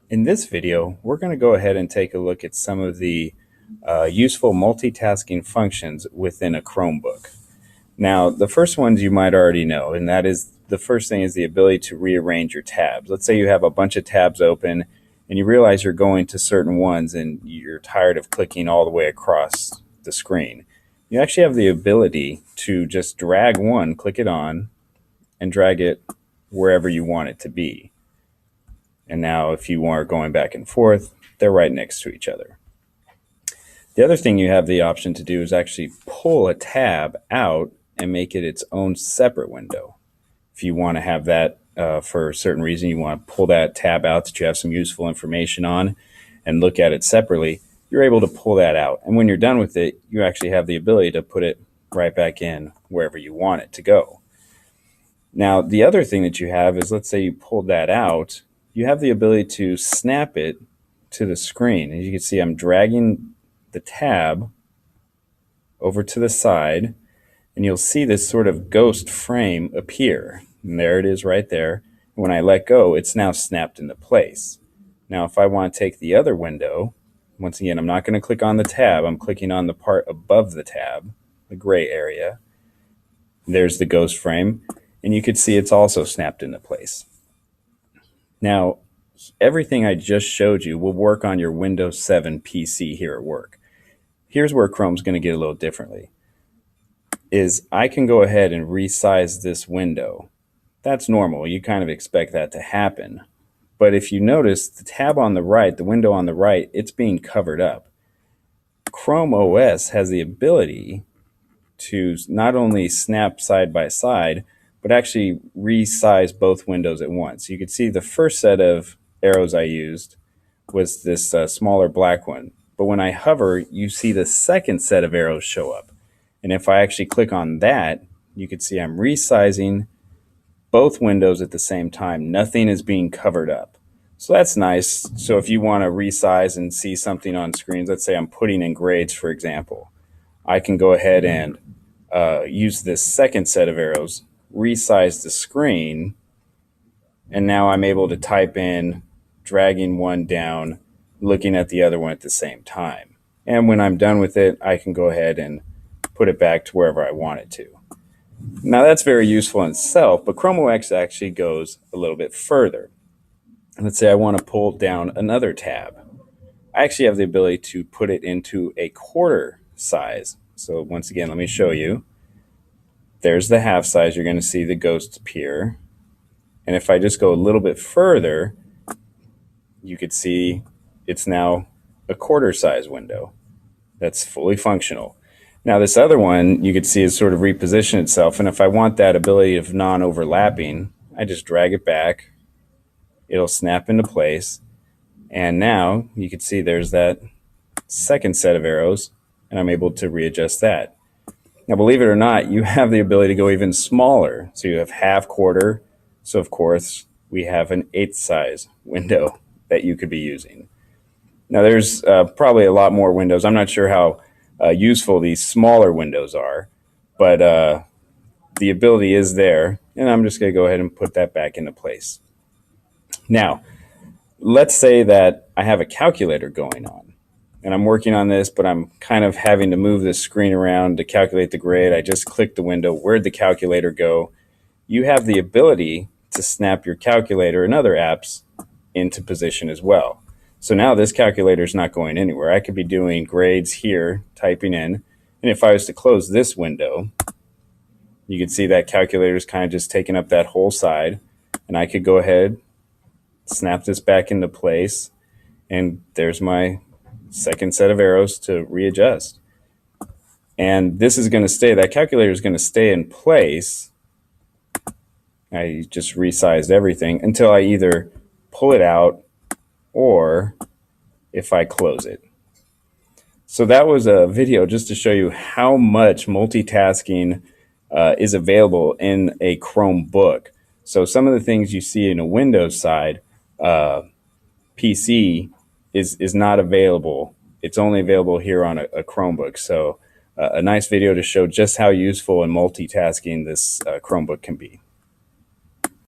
In this video, we're going to go ahead and take a look at some of the useful multitasking functions within a Chromebook. Now, the first ones you might already know, and that is the first thing is the ability to rearrange your tabs. Let's say you have a bunch of tabs open and you realize you're going to certain ones and you're tired of clicking all the way across the screen. You actually have the ability to just drag one, click it on, and drag it wherever you want it to be. And now if you are going back and forth, they're right next to each other. The other thing you have the option to do is actually pull a tab out and make it its own separate window. If you want to have that for a certain reason, you want to pull that tab out that you have some useful information on and look at it separately, you're able to pull that out. And when you're done with it, you actually have the ability to put it right back in wherever you want it to go. Now, the other thing that you have is, let's say you pulled that out, you have the ability to snap it to the screen. As you can see, I'm dragging the tab over to the side, and you'll see this sort of ghost frame appear. And there it is right there. When I let go, it's now snapped into place. Now, if I want to take the other window, once again, I'm not going to click on the tab. I'm clicking on the part above the tab, the gray area. There's the ghost frame, and you can see it's also snapped into place. Now, everything I just showed you will work on your Windows 7 PC here at work. Here's where Chrome's going to get a little differently. Is I can go ahead and resize this window. That's normal. You kind of expect that to happen. But if you notice, the tab on the right, the window on the right, it's being covered up. Chrome OS has the ability to not only snap side by side, but actually resize both windows at once. You can see the first set of arrows I used was this smaller black one. But when I hover, you see the second set of arrows show up. And if I actually click on that, you can see I'm resizing both windows at the same time. Nothing is being covered up. So that's nice. So if you want to resize and see something on screens, let's say I'm putting in grades, for example, I can go ahead and use this second set of arrows, resize the screen, and now I'm able to type in, dragging one down, looking at the other one at the same time. And when I'm done with it, I can go ahead and put it back to wherever I want it to. Now that's very useful in itself, but Chrome OS actually goes a little bit further. Let's say I want to pull down another tab. I actually have the ability to put it into a quarter size. So once again, let me show you. There's the half size. You're going to see the ghost appear. And if I just go a little bit further, you could see it's now a quarter size window that's fully functional. Now this other one, you could see is sort of reposition itself. And if I want that ability of non-overlapping, I just drag it back. It'll snap into place. And now you can see there's that second set of arrows, and I'm able to readjust that. Now, believe it or not, you have the ability to go even smaller. So you have half, quarter. So of course, we have an 1/8 size window that you could be using. Now there's probably a lot more windows. I'm not sure how useful these smaller windows are, but the ability is there. And I'm just going to go ahead and put that back into place. Now, let's say that I have a calculator going on. And I'm working on this, but I'm kind of having to move this screen around to calculate the grade. I just clicked the window. Where'd the calculator go? You have the ability to snap your calculator and other apps into position as well. So now this calculator is not going anywhere. I could be doing grades here, typing in. And if I was to close this window, you can see that calculator is kind of just taking up that whole side. And I could go ahead, snap this back into place, and there's my second set of arrows to readjust. And this is going to stay, that calculator is going to stay in place. I just resized everything until I either pull it out or if I close it. So that was a video just to show you how much multitasking is available in a Chromebook. So some of the things you see in a Windows side PC is not available. It's only available here on a Chromebook. So a nice video to show just how useful and multitasking this Chromebook can be.